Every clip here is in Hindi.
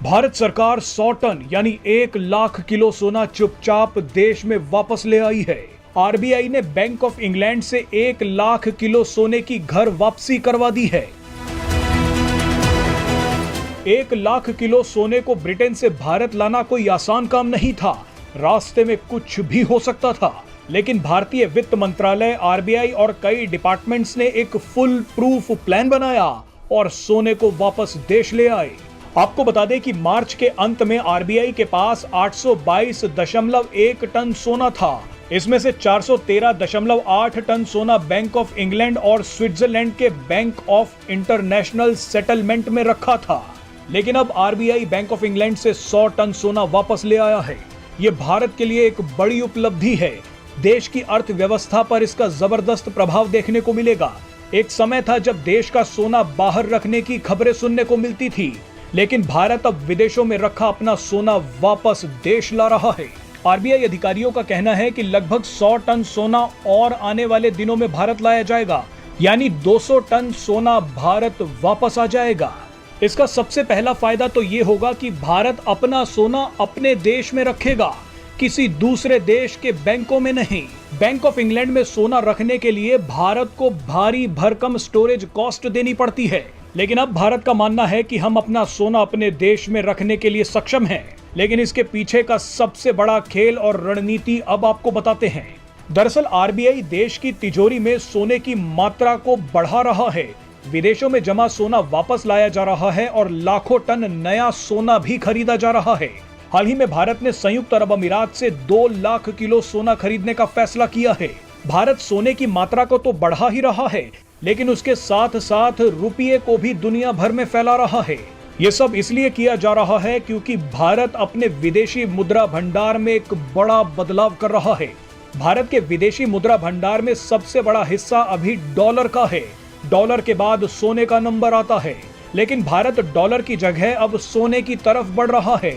भारत सरकार 100 टन यानी 1 लाख किलो सोना चुपचाप देश में वापस ले आई है। आरबीआई ने बैंक ऑफ इंग्लैंड से 1 लाख किलो सोने की घर वापसी करवा दी है। 1 लाख किलो सोने को ब्रिटेन से भारत लाना कोई आसान काम नहीं था। रास्ते में कुछ भी हो सकता था, लेकिन भारतीय वित्त मंत्रालय, आरबीआई और कई डिपार्टमेंट्स ने एक फुल प्रूफ प्लान बनाया और सोने को वापस देश ले आए। आपको बता दें कि मार्च के अंत में आरबीआई के पास 822.1 टन सोना था। इसमें से 413.8 टन सोना बैंक ऑफ इंग्लैंड और स्विट्जरलैंड के बैंक ऑफ इंटरनेशनल सेटलमेंट में रखा था। लेकिन अब आरबीआई बैंक ऑफ इंग्लैंड से 100 टन सोना वापस ले आया है। ये भारत के लिए एक बड़ी उपलब्धि है। देश की अर्थव्यवस्था पर इसका जबरदस्त प्रभाव देखने को मिलेगा। एक समय था जब देश का सोना बाहर रखने की खबरें सुनने को मिलती थी, लेकिन भारत अब विदेशों में रखा अपना सोना वापस देश ला रहा है। आरबीआई अधिकारियों का कहना है कि लगभग 100 टन सोना और आने वाले दिनों में भारत लाया जाएगा, यानी 200 टन सोना भारत वापस आ जाएगा। इसका सबसे पहला फायदा तो ये होगा कि भारत अपना सोना अपने देश में रखेगा, किसी दूसरे देश के बैंकों में नहीं। बैंक ऑफ इंग्लैंड में सोना रखने के लिए भारत को भारी भरकम स्टोरेज कॉस्ट देनी पड़ती है, लेकिन अब भारत का मानना है कि हम अपना सोना अपने देश में रखने के लिए सक्षम हैं। लेकिन इसके पीछे का सबसे बड़ा खेल और रणनीति अब आपको बताते हैं। दरअसल आरबीआई देश की तिजोरी में सोने की मात्रा को बढ़ा रहा है। विदेशों में जमा सोना वापस लाया जा रहा है और लाखों टन नया सोना भी खरीदा जा रहा है। हाल ही में भारत ने संयुक्त अरब अमीरात से 2 लाख किलो सोना खरीदने का फैसला किया है। भारत सोने की मात्रा को तो बढ़ा ही रहा है, लेकिन उसके साथ साथ रुपये को भी दुनिया भर में फैला रहा है। ये सब इसलिए किया जा रहा है क्योंकि भारत अपने विदेशी मुद्रा भंडार में एक बड़ा बदलाव कर रहा है। भारत के विदेशी मुद्रा भंडार में सबसे बड़ा हिस्सा अभी डॉलर का है। डॉलर के बाद सोने का नंबर आता है, लेकिन भारत डॉलर की जगह अब सोने की तरफ बढ़ रहा है।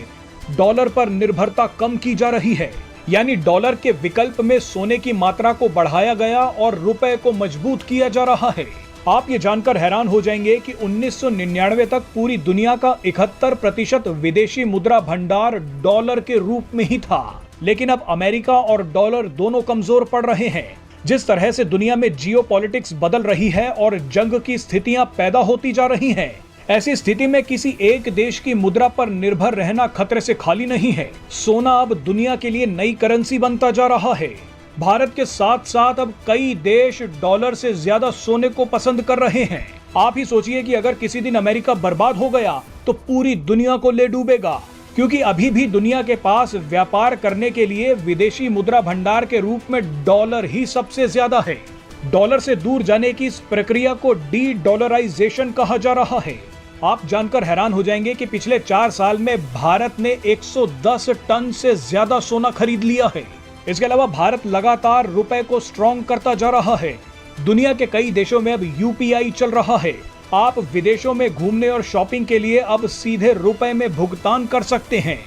डॉलर पर निर्भरता कम की जा रही है, यानी डॉलर के विकल्प में सोने की मात्रा को बढ़ाया गया और रुपए को मजबूत किया जा रहा है। आप ये जानकर हैरान हो जाएंगे कि 1999 तक पूरी दुनिया का 71% विदेशी मुद्रा भंडार डॉलर के रूप में ही था। लेकिन अब अमेरिका और डॉलर दोनों कमजोर पड़ रहे हैं। जिस तरह से दुनिया में जियोपॉलिटिक्स बदल रही है और जंग की स्थितियां पैदा होती जा रही हैं, ऐसी स्थिति में किसी एक देश की मुद्रा पर निर्भर रहना खतरे से खाली नहीं है। सोना अब दुनिया के लिए नई करेंसी बनता जा रहा है। भारत के साथ साथ अब कई देश डॉलर से ज्यादा सोने को पसंद कर रहे हैं। आप ही सोचिए कि अगर किसी दिन अमेरिका बर्बाद हो गया तो पूरी दुनिया को ले डूबेगा, क्योंकि अभी भी दुनिया के पास व्यापार करने के लिए विदेशी मुद्रा भंडार के रूप में डॉलर ही सबसे ज्यादा है। डॉलर से दूर जाने की इस प्रक्रिया को डी डॉलराइजेशन कहा जा रहा है। आप जानकर हैरान हो जाएंगे कि पिछले 4 साल में भारत ने 110 टन से ज्यादा सोना खरीद लिया है। इसके अलावा भारत लगातार रुपए को स्ट्रॉन्ग करता जा रहा है। दुनिया के कई देशों में अब यूपीआई चल रहा है। आप विदेशों में घूमने और शॉपिंग के लिए अब सीधे रुपए में भुगतान कर सकते हैं।